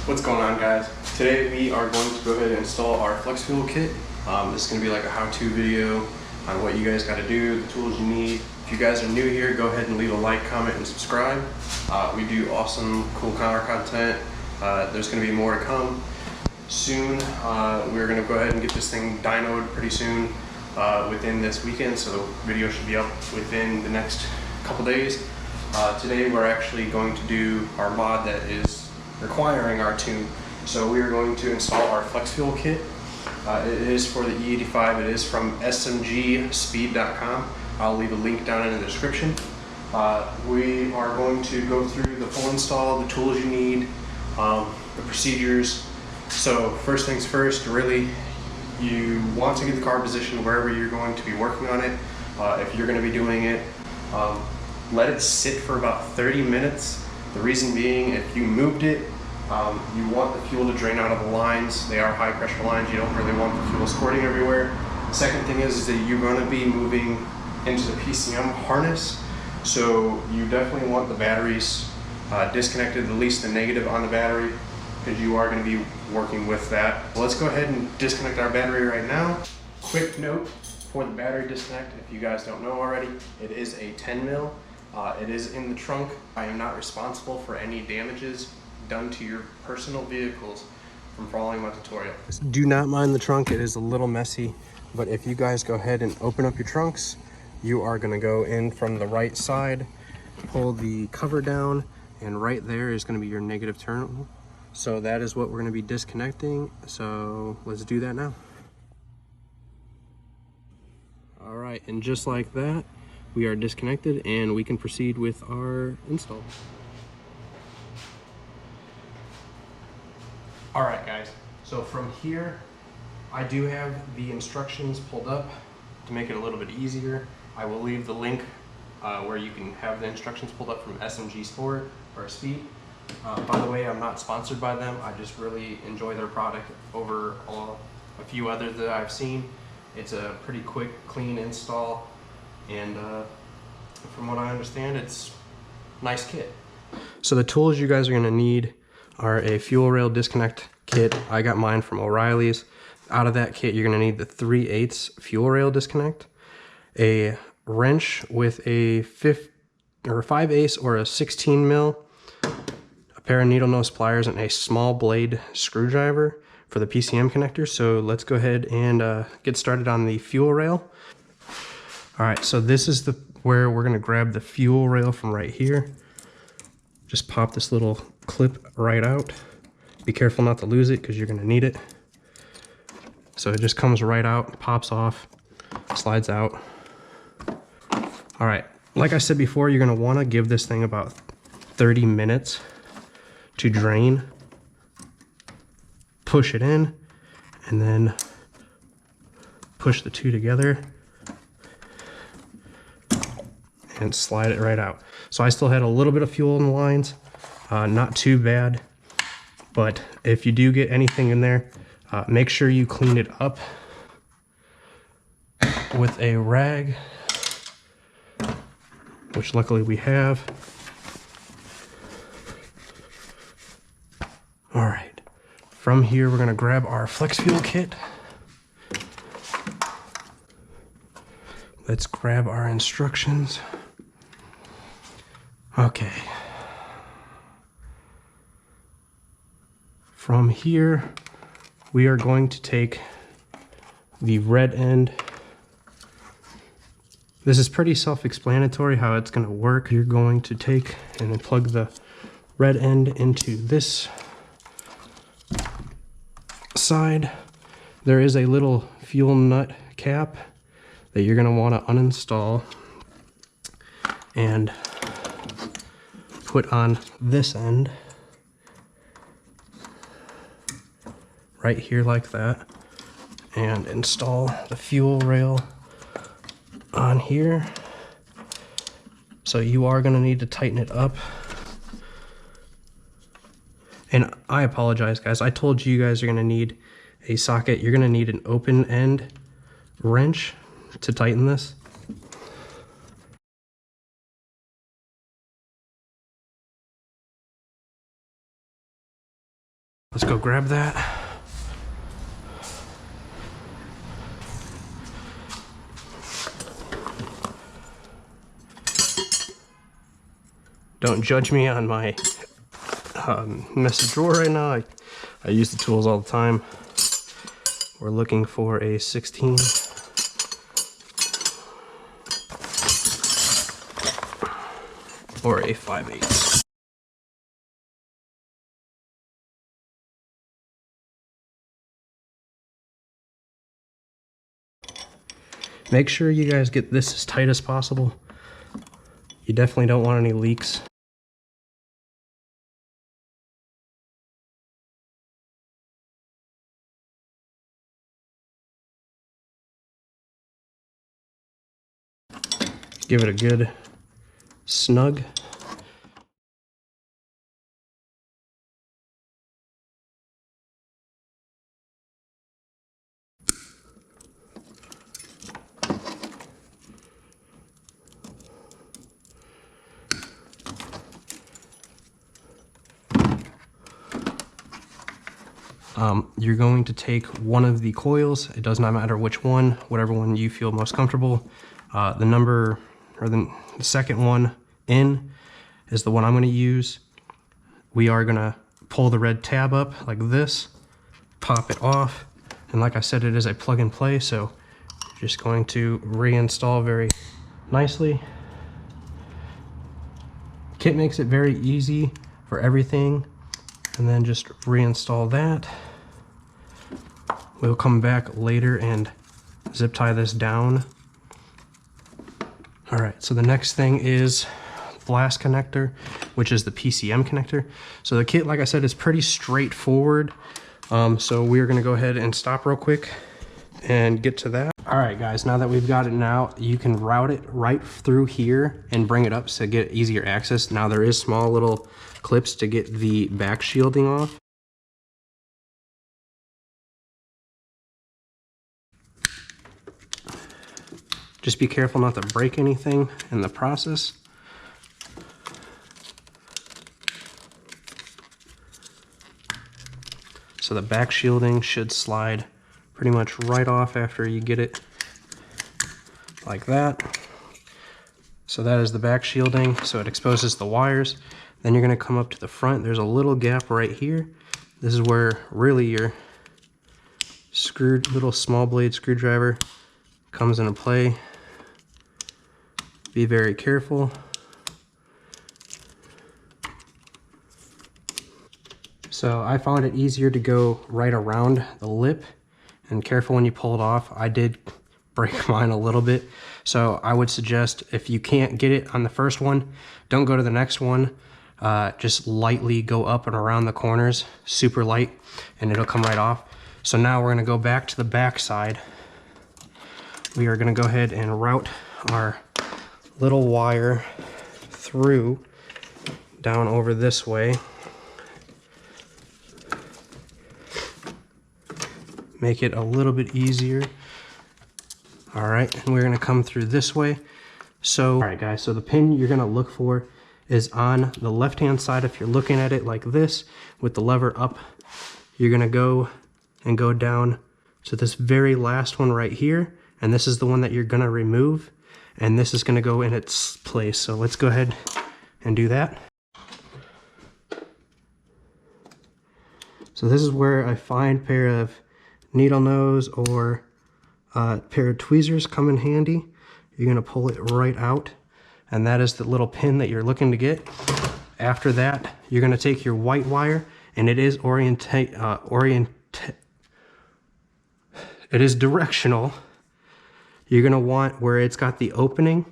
What's going on, guys? Today we are going to go ahead and install our flex fuel kit. This is going to be like a how-to video on what you guys got to do, the tools you need. If you guys are new here, go ahead and leave a like, comment, and subscribe. We do awesome, cool car content. There's going to be more to come soon. We're going to go ahead and get this thing dynoed pretty soon within this weekend, so the video should be up within the next couple days. Today we're actually going to do our mod that is requiring our tune. So we are going to install our flex fuel kit. It is for the E85. It is from SMG Speed.com. I'll leave a link down in the description. We are going to go through the full install, the tools you need, the procedures. So first things first, really, you want to get the car positioned wherever you're going to be working on it. If you're going to be doing it, let it sit for about 30 minutes. The reason being, if you moved it, you want the fuel to drain out of the lines. They are high pressure lines. You don't really want the fuel squirting everywhere. The second thing is that you're going to be moving into the Pcm harness. So you definitely want the batteries disconnected, at least the negative on the battery, because you are going to be working with that. Let's go ahead and disconnect our battery right now. Quick note for the battery disconnect, if you guys don't know already, it is a 10 mil. It is in the trunk. I am not responsible for any damages done to your personal vehicles from following my tutorial. Do not mind the trunk, it is a little messy, but if you guys go ahead and open up your trunks, you are going to go in from the right side, pull the cover down, and right there is going to be your negative terminal. So that is what we're going to be disconnecting. So let's do that now. All right, and just like that, we are disconnected and we can proceed with our install. All right, guys, so from here, I do have the instructions pulled up to make it a little bit easier. I will leave the link where you can have the instructions pulled up from SMG Sport or Speed. By the way, I'm not sponsored by them. I just really enjoy their product over a few others that I've seen. It's a pretty quick, clean install, and from what I understand, it's a nice kit. So the tools you guys are gonna need are a fuel rail disconnect kit. I got mine from O'Reilly's. Out of that kit, you're gonna need the 3/8 fuel rail disconnect, a wrench with a 5/8 or a 16 mil, a pair of needle nose pliers, and a small blade screwdriver for the Pcm connector. So let's go ahead and get started on the fuel rail. All right, so this is where we're gonna grab the fuel rail from right here. Just pop this little clip right out. Be careful not to lose it because you're gonna need it. So it just comes right out, pops off, slides out. All right, like I said before, you're gonna wanna give this thing about 30 minutes to drain. Push it in, and then push the two together and slide it right out. So I still had a little bit of fuel in the lines, not too bad, but if you do get anything in there, make sure you clean it up with a rag, which luckily we have. All right, from here we're gonna grab our flex fuel kit. Let's grab our instructions. Okay. From here, we are going to take the red end. This is pretty self-explanatory how it's going to work. You're going to take and then plug the red end into this side. There is a little fuel nut cap that you're going to want to uninstall and put on this end right here like that, and install the fuel rail on here. So you are going to need to tighten it up. And I apologize, guys, I told you guys are going to need a socket. You're going to need an open end wrench to tighten this. Let's go grab that. Don't judge me on my messy drawer right now. I use the tools all the time. We're looking for a 16. Or a 5/8. Make sure you guys get this as tight as possible. You definitely don't want any leaks. Give it a good snug. You're going to take one of the coils. It does not matter which one, whatever one you feel most comfortable. The number, or the second one in is the one I'm going to use. We are going to pull the red tab up like this, pop it off, and like I said, it is a plug and play, so just going to reinstall very nicely. Kit makes it very easy for everything, and then just reinstall that. We'll come back later and zip tie this down. All right, so the next thing is the last connector, which is the PCM connector. So the kit, like I said, is pretty straightforward. So we're gonna go ahead and stop real quick and get to that. All right, guys, now that we've got it now, you can route it right through here and bring it up to get easier access. Now there is small little clips to get the back shielding off. Just be careful not to break anything in the process. So the back shielding should slide pretty much right off after you get it like that. So that is the back shielding, so it exposes the wires. Then you're gonna come up to the front. There's a little gap right here. This is where really your little small blade screwdriver comes into play. Be very careful. So I found it easier to go right around the lip, and careful when you pull it off. I did break mine a little bit. So I would suggest, if you can't get it on the first one, don't go to the next one. Just lightly go up and around the corners, super light, and it'll come right off. So now we're gonna go back to the back side. We are gonna go ahead and route our little wire through down over this way. Make it a little bit easier. All right, and we're gonna come through this way. So, all right guys, so the pin you're gonna look for is on the left-hand side. If you're looking at it like this with the lever up, you're gonna go and go down to this very last one right here, and this is the one that you're gonna remove, and this is gonna go in its place. So let's go ahead and do that. So this is where I find a pair of needle nose or a pair of tweezers come in handy. You're gonna pull it right out, and that is the little pin that you're looking to get. After that, you're gonna take your white wire, and it is it is directional. You're gonna want where it's got the opening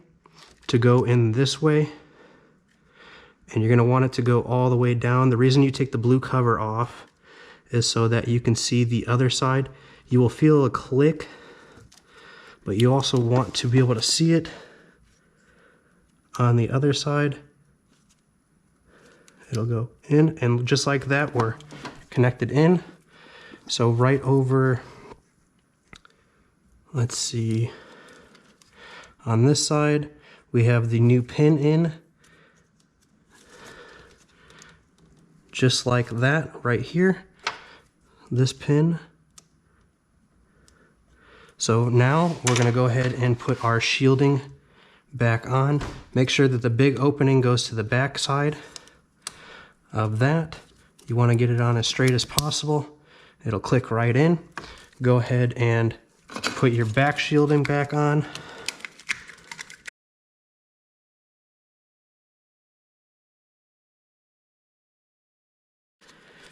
to go in this way, and you're gonna want it to go all the way down. The reason you take the blue cover off is so that you can see the other side. You will feel a click, but you also want to be able to see it on the other side. It'll go in, and just like that, we're connected in. So right over, let's see, on this side, we have the new pin in, just like that right here. this pin. So now we're going to go ahead and put our shielding back on. Make sure that the big opening goes to the back side of that. You want to get it on as straight as possible. It'll click right in. Go ahead and put your back shielding back on.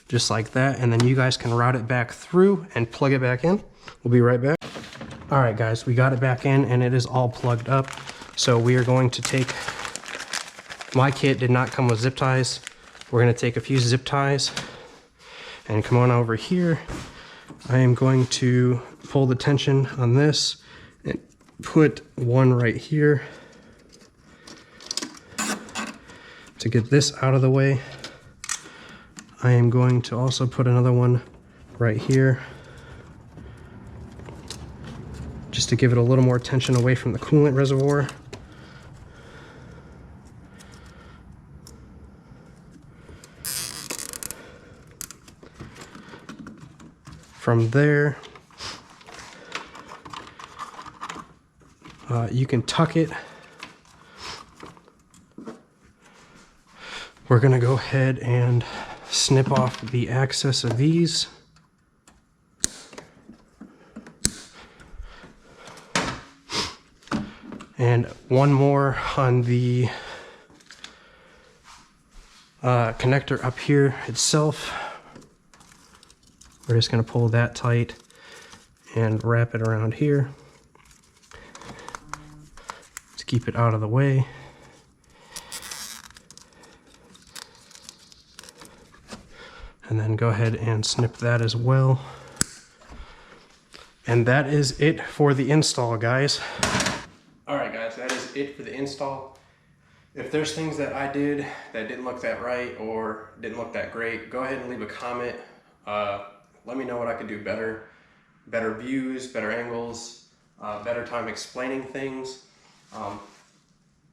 Just like that, and then you guys can route it back through and plug it back in. We'll be right back. All right, guys, we got it back in and it is all plugged up. So we are going to take, my kit did not come with zip ties. We're gonna take a few zip ties and come on over here. I am going to pull the tension on this and put one right here to get this out of the way. I am going to also put another one right here just to give it a little more tension away from the coolant reservoir. From there, you can tuck it. We're gonna go ahead and snip off the access of these. And one more on the connector up here itself. We're just going to pull that tight and wrap it around here to keep it out of the way. And then go ahead and snip that as well. And that is it for the install, guys. All right, guys, that is it for the install. If there's things that I did that didn't look that right or didn't look that great, go ahead and leave a comment. Let me know what I could do better. Better views, better angles, better time explaining things.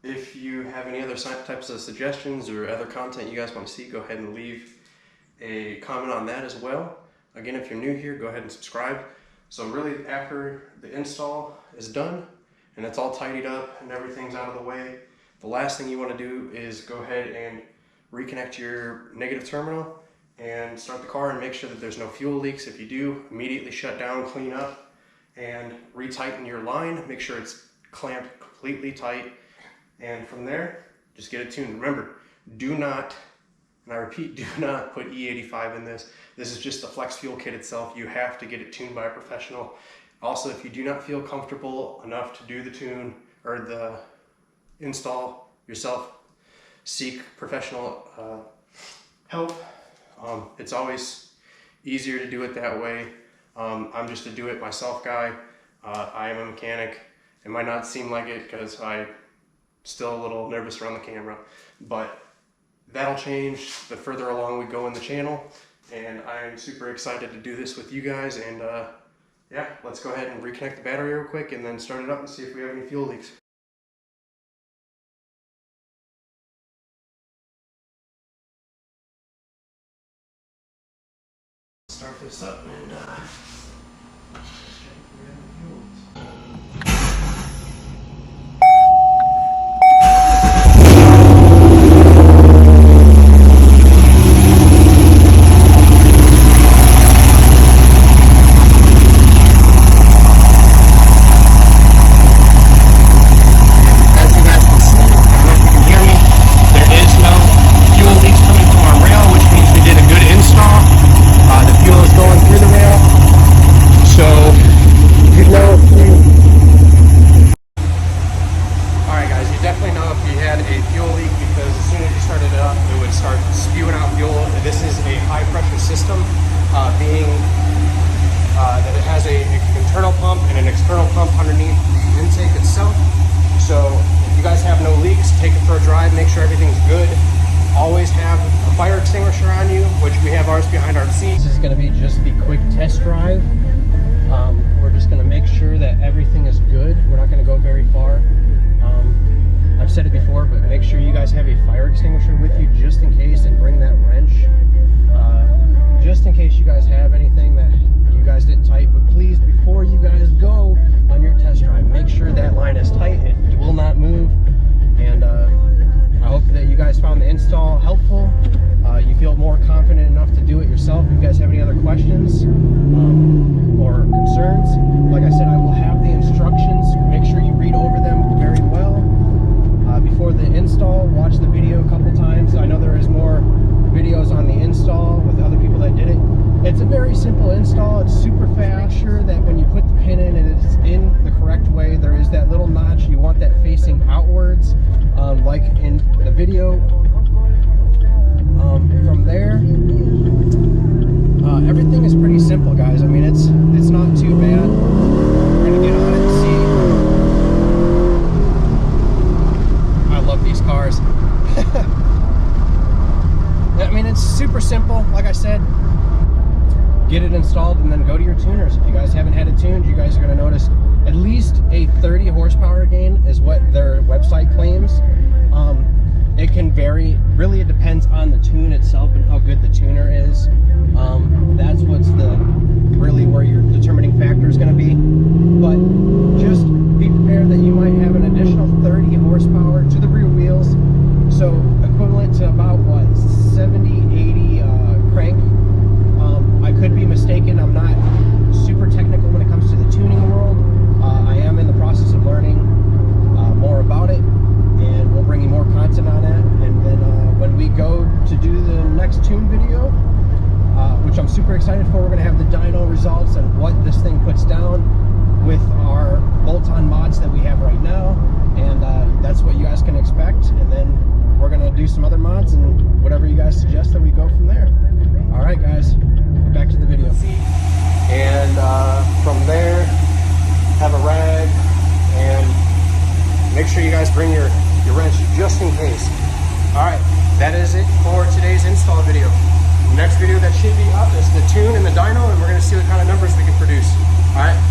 If you have any other types of suggestions or other content you guys want to see, go ahead and leave a comment on that as well. Again, if you're new here, go ahead and subscribe. So really, after the install is done and it's all tidied up and everything's out of the way, the last thing you want to do is go ahead and reconnect your negative terminal and start the car and make sure that there's no fuel leaks. If you do, immediately shut down, clean up, and retighten your line. Make sure it's clamped completely tight. And from there, just get it tuned. Remember, do not, and I repeat, do not put E85 in this. This is just the flex fuel kit itself. You have to get it tuned by a professional. Also, if you do not feel comfortable enough to do the tune or the install yourself, seek professional help. It's always easier to do it that way. I'm just a do-it-myself guy. I am a mechanic. It might not seem like it because I'm still a little nervous around the camera, but that'll change the further along we go in the channel, and I'm super excited to do this with you guys. And yeah, let's go ahead and reconnect the battery real quick and then start it up and see if we have any fuel leaks. Start this up and check if we have any fuels. That it has an internal pump and an external pump underneath the intake itself. So if you guys have no leaks, take it for a drive, make sure everything's good. Always have a fire extinguisher on you, which we have ours behind our seat. This is going to be just the quick test drive. We're just going to make sure that everything is good. We're not going to go very far. I've said it before, but make sure you guys have a fire extinguisher with you just in case, and bring that wrench just in case case you guys have anything that you guys didn't tighten. But please, before you guys go on your test drive, make sure that line is tight. It will not move. And I hope that you guys found the install helpful. You feel more confident enough to do it yourself. If you guys have any other questions or concerns, like I said, I will have the instructions. Make sure you read over them very well before the install. Watch the video a couple times. I know there is more videos on the install with other people that did it. It's a very simple install. It's super fast. Sure that when you put the pin in, it is in the correct way. There is that little notch. You want that facing outwards, like in the video. From there, everything is pretty simple, guys. I mean, it's not too bad. We're gonna get on it and see. I love these cars. I mean, it's super simple. Like I said, get it installed and then go to your tuners. If you guys haven't had it tuned, you guys are going to notice at least a 30 horsepower gain is what their website claims. It can vary. Really, it depends on the tune itself and how good the tuner is. That's what's really where your determining factor is going to be. But just be prepared that you might have an additional 30 horsepower to the rear wheels. So equivalent to about what, 70, 80 crank. I could be mistaken. I'm not super technical when it comes to the tuning world. I am in the process of learning more about it, and we'll bring you more content on that. And then when we go to do the next tune video, which I'm super excited for, we're going to have the dyno results and what this thing puts down with our bolt-on mods that we have right now. And that's what you guys can expect. And then we're going to do some other mods and whatever you guys suggest, that we go from there. All right, guys, back to the video. And from there, have a rag, and make sure you guys bring your wrench just in case. All right, that is it for today's install video. The next video that should be up is the tune and the dyno, and we're going to see what kind of numbers we can produce. All right.